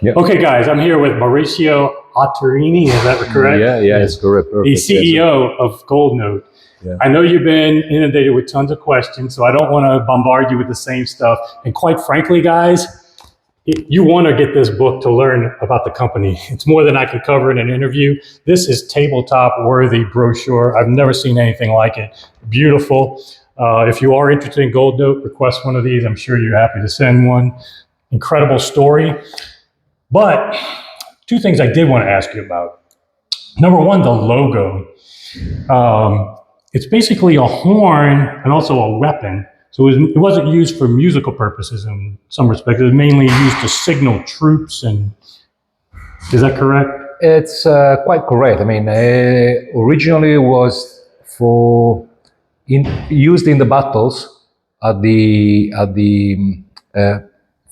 Yeah. Okay, guys, I'm here with Maurizio Aterini. Is that correct? Yeah, it's correct. Perfect. The CEO of Goldnote. Yeah. I know you've been inundated with tons of questions, so I don't want to bombard you with the same stuff. And quite frankly, guys, you want to get this book to learn about the company. It's more than I can cover in an interview. This is tabletop-worthy brochure. I've never seen anything like it. Beautiful. If you are interested in Goldnote, request one of these. I'm sure you're happy to send one. Incredible story. But two things I did want to ask you about. Number one, the logo. It's basically a horn and also a weapon. So it wasn't used for musical purposes in some respects. It was mainly used to signal troops. And is that correct? It's quite correct. I mean, originally it was used in the battles at the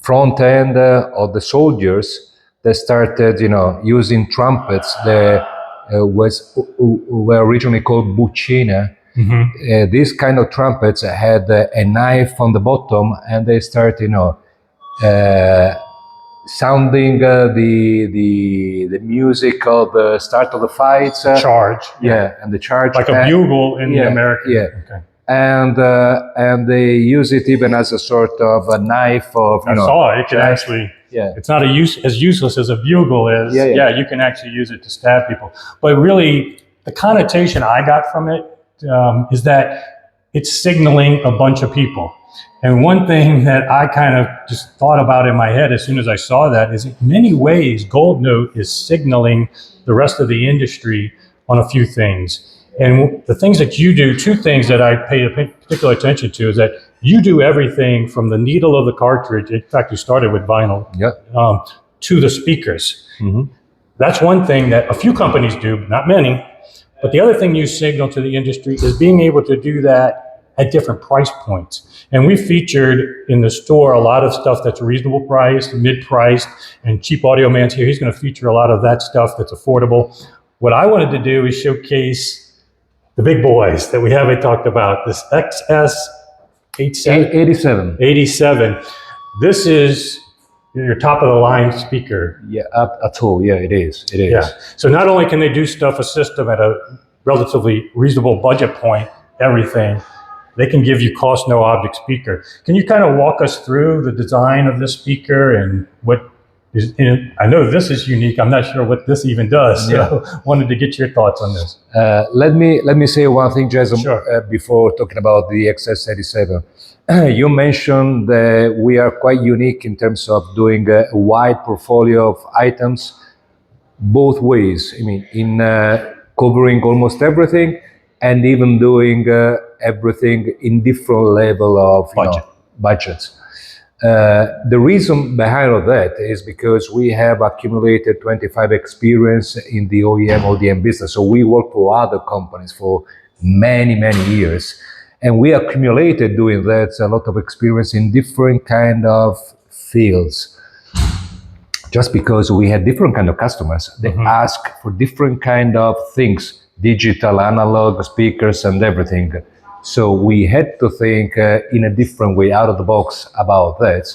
front end of the soldiers. They started, using trumpets. They were originally called buccine. Mm-hmm. These kind of trumpets had a knife on the bottom, and they start, sounding the music of the start of the fights. Charge. Yeah, and the charge. Like a bugle in the American. Yeah. Okay. And they use it even as a sort of a knife of. I saw it. It can actually. Yeah. It's not as useless as a bugle is. Yeah. You can actually use it to stab people. But really, the connotation I got from it is that it's signaling a bunch of people. And one thing that I kind of just thought about in my head as soon as I saw that is in many ways, Goldnote is signaling the rest of the industry on a few things. And the things that you do, two things that I pay particular attention to is that you do everything from the needle of the cartridge. In fact, you started with vinyl, to the speakers. Mm-hmm. That's one thing that a few companies do, not many. But the other thing you signal to the industry is being able to do that at different price points. And we featured in the store a lot of stuff that's reasonable priced, mid-priced, and Cheap Audio Man's here. He's going to feature a lot of that stuff that's affordable. What I wanted to do is showcase the big boys that we haven't talked about, this XS87. 87. This is your top of the line speaker. Yeah, at all. Yeah, it is. It is. Yeah. So not only can they do stuff, a system at a relatively reasonable budget point, everything, they can give you cost no object speaker. Can you kind of walk us through the design of this speaker and what is in it? I know this is unique. I'm not sure what this even does. So wanted to get your thoughts on this. Let me say one thing, Jason, Sure. Before talking about the XS87. You mentioned that we are quite unique in terms of doing a wide portfolio of items, both ways. I mean, in covering almost everything, and even doing everything in different level of budgets. The reason behind all that is because we have accumulated 25 experience in the OEM business. So we work for other companies for many years. And we accumulated doing that a lot of experience in different kind of fields. Just because we had different kind of customers, they ask for different kind of things, digital, analog, speakers, and everything. So we had to think in a different way, out of the box about that.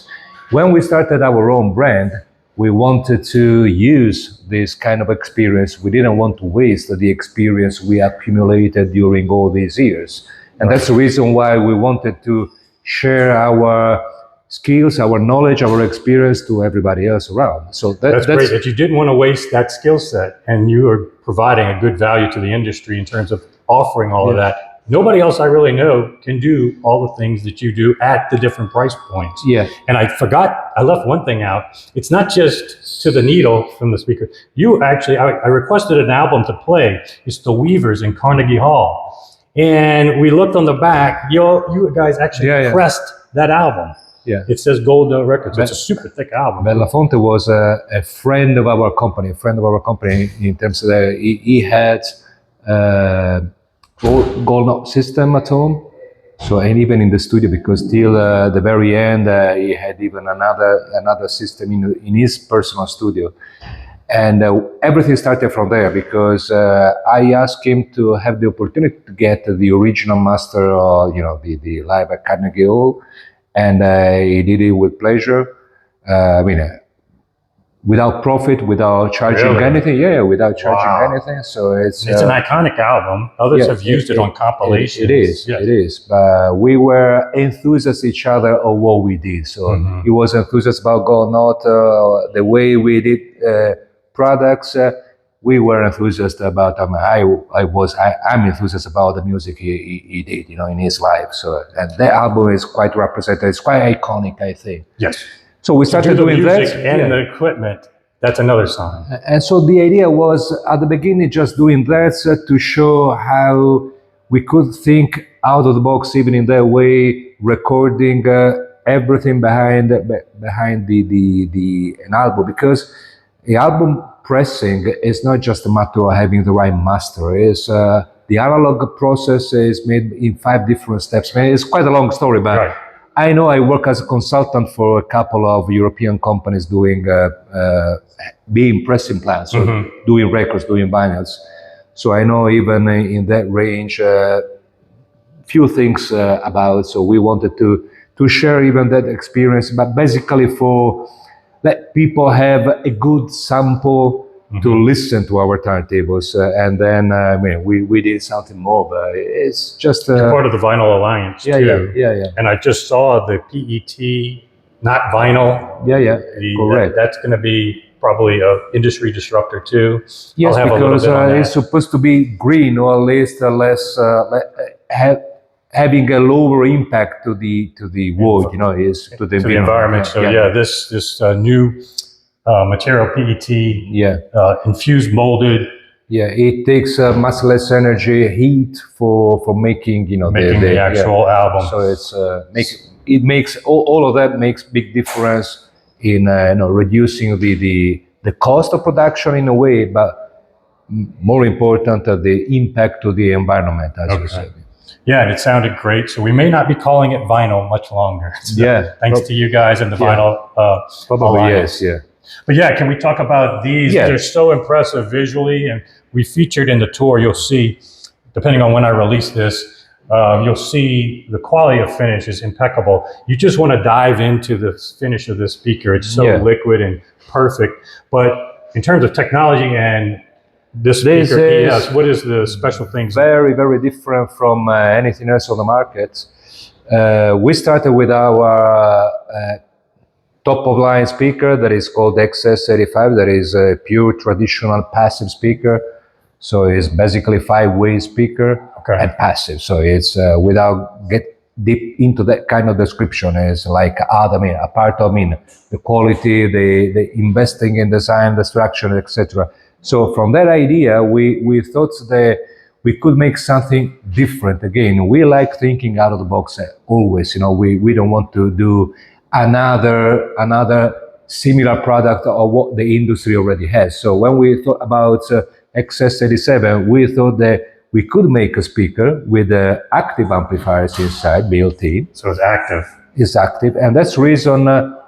When we started our own brand, we wanted to use this kind of experience. We didn't want to waste the experience we accumulated during all these years. And that's the reason why we wanted to share our skills, our knowledge, our experience to everybody else around. So that's great that you didn't want to waste that skill set, and you are providing a good value to the industry in terms of offering all of that. Nobody else I really know can do all the things that you do at the different price points. Yeah. And I left one thing out. It's not just to the needle from the speaker. You actually, I requested an album to play. It's The Weavers in Carnegie Hall. And we looked on the back, you guys actually pressed that album. Yeah. It says Goldnote Records. It's a super thick album. Belafonte was a friend of our company, in terms of he had Goldnote system at home. So, and even in the studio, because till the very end, he had even another system in his personal studio. And everything started from there, because I asked him to have the opportunity to get the original master, the live at Carnegie Hall, and he did it with pleasure. without profit, without charging Really? anything. Yeah, without charging Wow. anything. So it's an iconic album. Others have used it on compilations. It is. Yes. It is. But we were enthusiasts each other of what we did. So he was enthusiastic about going out the way we did products. We were enthusiastic about. I'm enthusiastic about the music he did, in his life. So and that album is quite representative. It's quite iconic, I think. Yes. So we started the doing music that. and the equipment. That's another sign. And so the idea was at the beginning just doing that to show how we could think out of the box, even in that way, recording everything behind an album, because the album pressing is not just a matter of having the right master. It's the analog process is made in 5 different steps. I mean, it's quite a long story, but. Right. I know I work as a consultant for a couple of European companies doing being pressing plants, so doing records, doing vinyls. So I know even in that range, few things about. So we wanted to share even that experience, but basically for let people have a good sample to listen to our turntables, and then we did something more, but it's just part of the Vinyl Alliance too. Yeah. And I just saw the PET, not vinyl. Yeah, correct. That's going to be probably a industry disruptor too. Yes, because it's supposed to be green, or at least less having a lower impact to the world, is to the environment. So this new material PET, infused molded. Yeah, it takes much less energy, heat for making the actual album. So it makes all of that makes big difference in reducing the cost of production in a way, but more important the impact to the environment, as you said. Yeah, and it sounded great. So we may not be calling it vinyl much longer. So thanks to you guys and the Vinyl probably Alliance. Yes, yeah. But yeah, can we talk about these? Yeah. They're so impressive visually, and we featured in the tour. You'll see, depending on when I release this, you'll see the quality of finish is impeccable. You just want to dive into the finish of this speaker. It's so liquid and perfect. But in terms of technology and this speaker, what is the special things? Very, very different from anything else on the market. We started with our top of line speaker that is called XS85. That is a pure traditional passive speaker. So it's basically 5-way speaker and passive. So it's without get deep into that kind of description, is like apart of the quality, the investing in design, the structure, etc. So from that idea, we thought that we could make something different. Again, we like thinking out of the box always. We don't want to do another similar product of what the industry already has. So when we thought about XS87, we thought that we could make a speaker with active amplifiers inside built in. So it's active. It's active, and that's the reason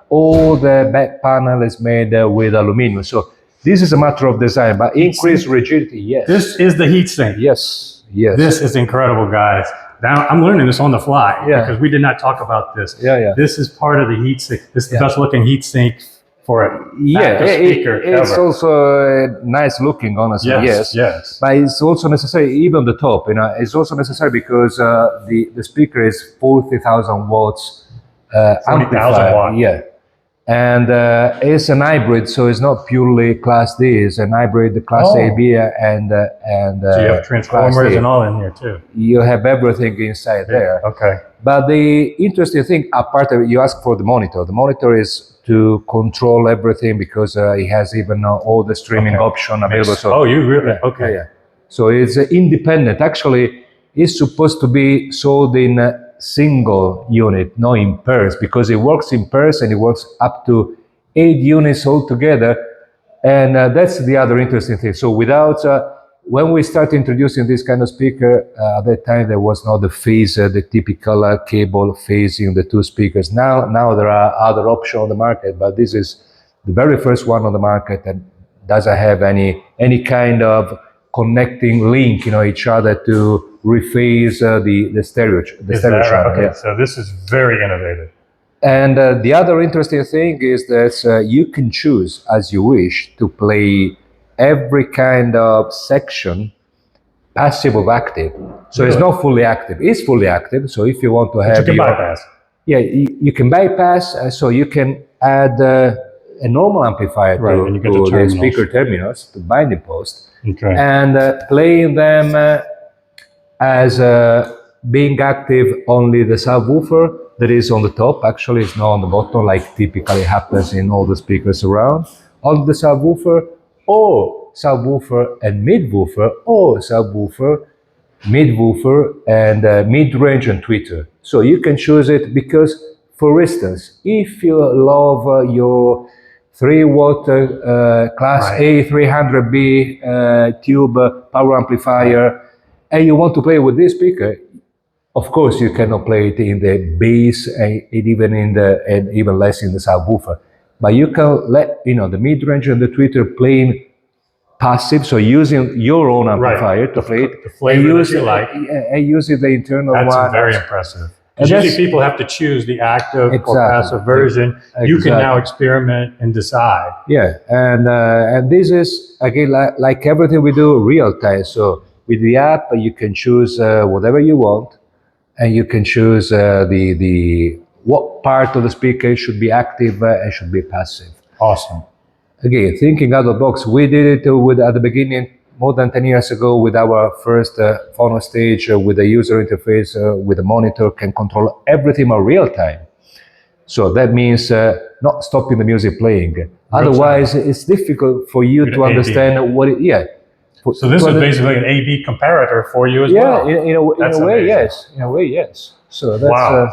all the back panel is made with aluminum. So this is a matter of design, but increased rigidity, yes. This is the Heatsink. Yes. This is incredible, guys. Now I'm learning this on the fly because we did not talk about this. This is part of the Heatsink. This is the best looking Heatsink for a speaker it's ever. also nice looking, honestly. Yes. But it's also necessary, even the top. It's also necessary because the speaker is 40,000 watts. 40,000 watts. Yeah. And it's an hybrid, so it's not purely Class D. It's an hybrid, Class AB and so you have transformers and all in here too. You have everything inside there. Okay. But the interesting thing, apart of you ask for the monitor. The monitor is to control everything because it has even all the streaming option available. So you really? So it's independent. Actually, it's supposed to be sold in single unit, not in pairs, because it works in pairs and it works up to 8 units altogether. And that's the other interesting thing. So when we started introducing this kind of speaker, at that time there was not the phaser, the typical cable phasing the two speakers. Now there are other options on the market, but this is the very first one on the market that doesn't have any kind of connecting link, each other to rephase the stereo channel. Okay, so this is very innovative. And the other interesting thing is that you can choose as you wish to play every kind of section, passive or active. So it's not fully active. It's fully active. So if you want to have you can bypass. Yeah, you can bypass. So you can add a normal amplifier to the speaker terminals, to binding post, and playing them as being active only the subwoofer that is on the top. Actually, it's not on the bottom like typically happens in all the speakers around. On the subwoofer, or subwoofer and mid-woofer, or subwoofer, mid-woofer, and mid-range and tweeter. So you can choose it because, for instance, if you love your 3-watt Class A 300B tube power amplifier, and you want to play with this speaker, of course you cannot play it in the bass and even less in the subwoofer. But you can let the mid-range and the tweeter playing passive, so using your own amplifier to play it, the flavor that you like, and using the internal one. That's very impressive. Usually people have to choose the active or passive version. Exactly. You can now experiment and decide. Yeah, and this is again like everything we do real time. So with the app, you can choose whatever you want, and you can choose the what part of the speaker should be active and should be passive. Awesome. Again, thinking out of the box, we did it at the beginning more than 10 years ago with our first phono stage with a user interface with a monitor, can control everything in real time. So that means not stopping the music playing. Otherwise, it's difficult for you to understand what it, yeah. So this is basically an A/B comparator for you as well. Yeah, in a way, yes. In a way, yes. So that's... Wow.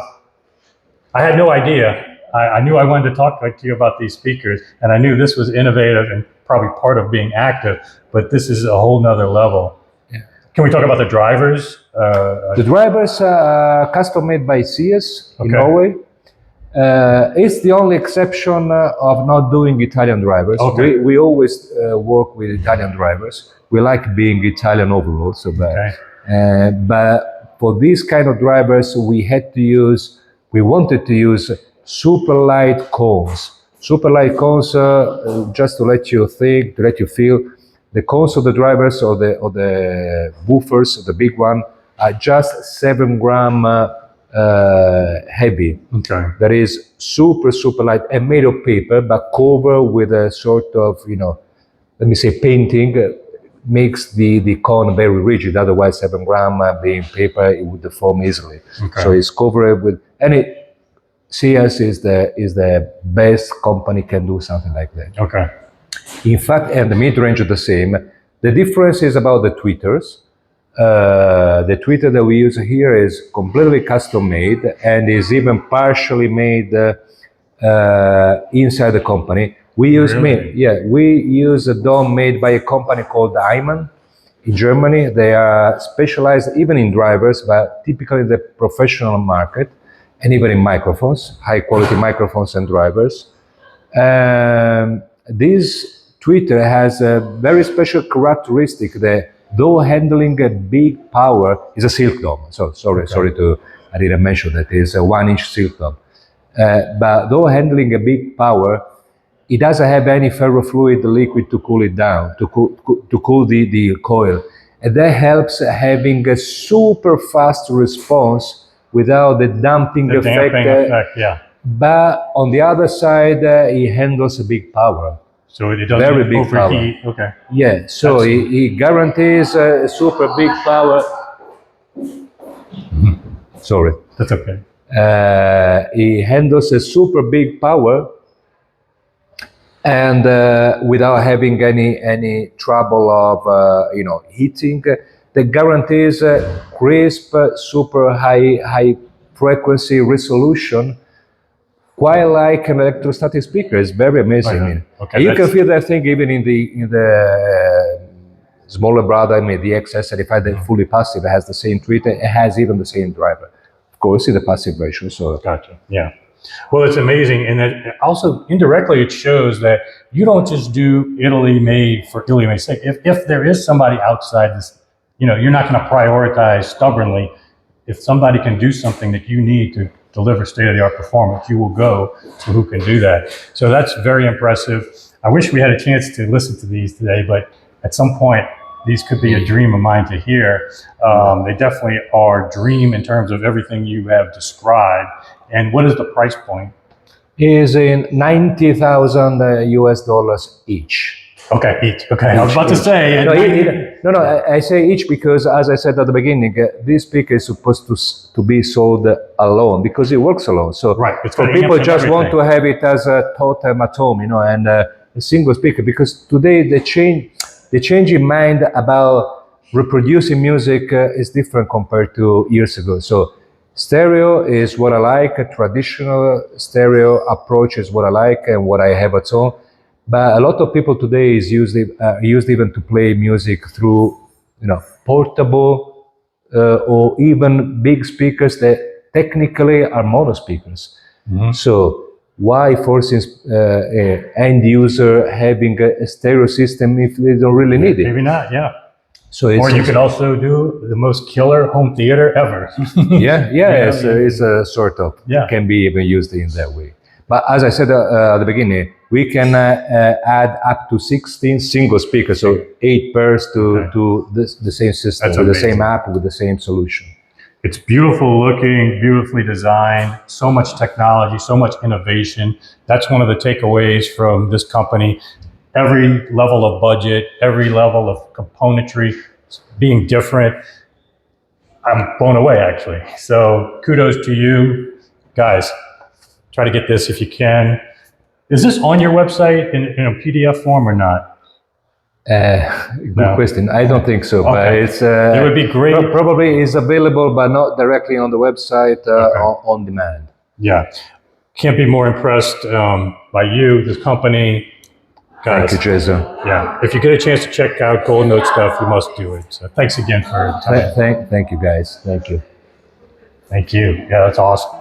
I had no idea. I knew I wanted to talk to you about these speakers, and I knew this was innovative and probably part of being active, but this is a whole nother level. Yeah. Can we talk about the drivers? The drivers are custom made by CS in Norway. It's the only exception of not doing Italian drivers. Okay. We always work with Italian drivers. We like being Italian overall, so but for these kind of drivers, we wanted to use super light cones. Super light cones, just to let you think, to let you feel, the cones of the drivers or the woofers, the big one, are just 7 gram heavy. Okay. That is super light and made of paper, but covered with a sort of, let me say, painting. Makes the cone very rigid. Otherwise, 7 gram being paper, it would deform easily. Okay. So it's covered with, and CS is the best company can do something like that. Okay. In fact, and the mid-range are the same. The difference is about the tweeters. The tweeter that we use here is completely custom made and is even partially made inside the company. We use a dome made by a company called Iman in Germany. They are specialized even in drivers, but typically in the professional market, and even in microphones, high quality microphones and drivers. This tweeter has a very special characteristic that though handling a big power is a silk dome. So sorry I didn't mention that it's a 1-inch silk dome. But though handling a big power, it doesn't have any ferrofluid liquid to cool it down, to cool the coil. And that helps having a super fast response without the damping effect. Yeah. But on the other side, it handles a big power. So it doesn't very big overheat. Power. Okay. Yeah, so it guarantees a super big power. Sorry. That's okay. It handles a super big power, and without having any trouble of heating. That guarantees crisp, super high frequency resolution, quite like an electrostatic speaker. It's very amazing. Okay, you can feel that thing even in the smaller brother, the XS35, that fully passive, has the same tweeter. It has even the same driver, of course, in the passive version. So gotcha. Yeah. Well, it's amazing, and that also indirectly it shows that you don't just do Italy made for Italy made sake. If there is somebody outside this, you're not going to prioritize stubbornly. If somebody can do something that you need to deliver state-of-the-art performance, you will go to who can do that. So that's very impressive. I wish we had a chance to listen to these today, but at some point, these could be a dream of mine to hear. They definitely are dream in terms of everything you have described. And what is the price point? Is in 90,000 US dollars each. Okay, each. Okay, I was about to say. No, I say each because, as I said at the beginning, this speaker is supposed to be sold alone because it works alone. So right, it's for people just want to have it as a totem at home, and a single speaker. Because today the change in mind about reproducing music is different compared to years ago. So stereo is what I like. A traditional stereo approach is what I like and what I have at home. But a lot of people today is used even to play music through, portable or even big speakers that technically are mono speakers. Mm-hmm. So why forcing end user having a stereo system if they don't really need it? Maybe not. Yeah. So or you could also do the most killer home theater ever. It's a sort of can be even used in that way. But as I said at the beginning, we can add up to 16 single speakers, so 8 pairs to the same system, with the same app, with the same solution. It's beautiful looking, beautifully designed, so much technology, so much innovation. That's one of the takeaways from this company. Every level of budget, every level of componentry being different. I'm blown away, actually. So kudos to you guys. Try to get this if you can. Is this on your website in a PDF form or not? Good question. I don't think so, but it's it would be great. Probably is available, but not directly on the website on demand. Yeah, can't be more impressed by you, this company, guys. Thank you, Jason. Yeah, if you get a chance to check out Gold Note stuff, you must do it. So thanks again for your time. Thank you, guys. Thank you. Thank you. Yeah, that's awesome.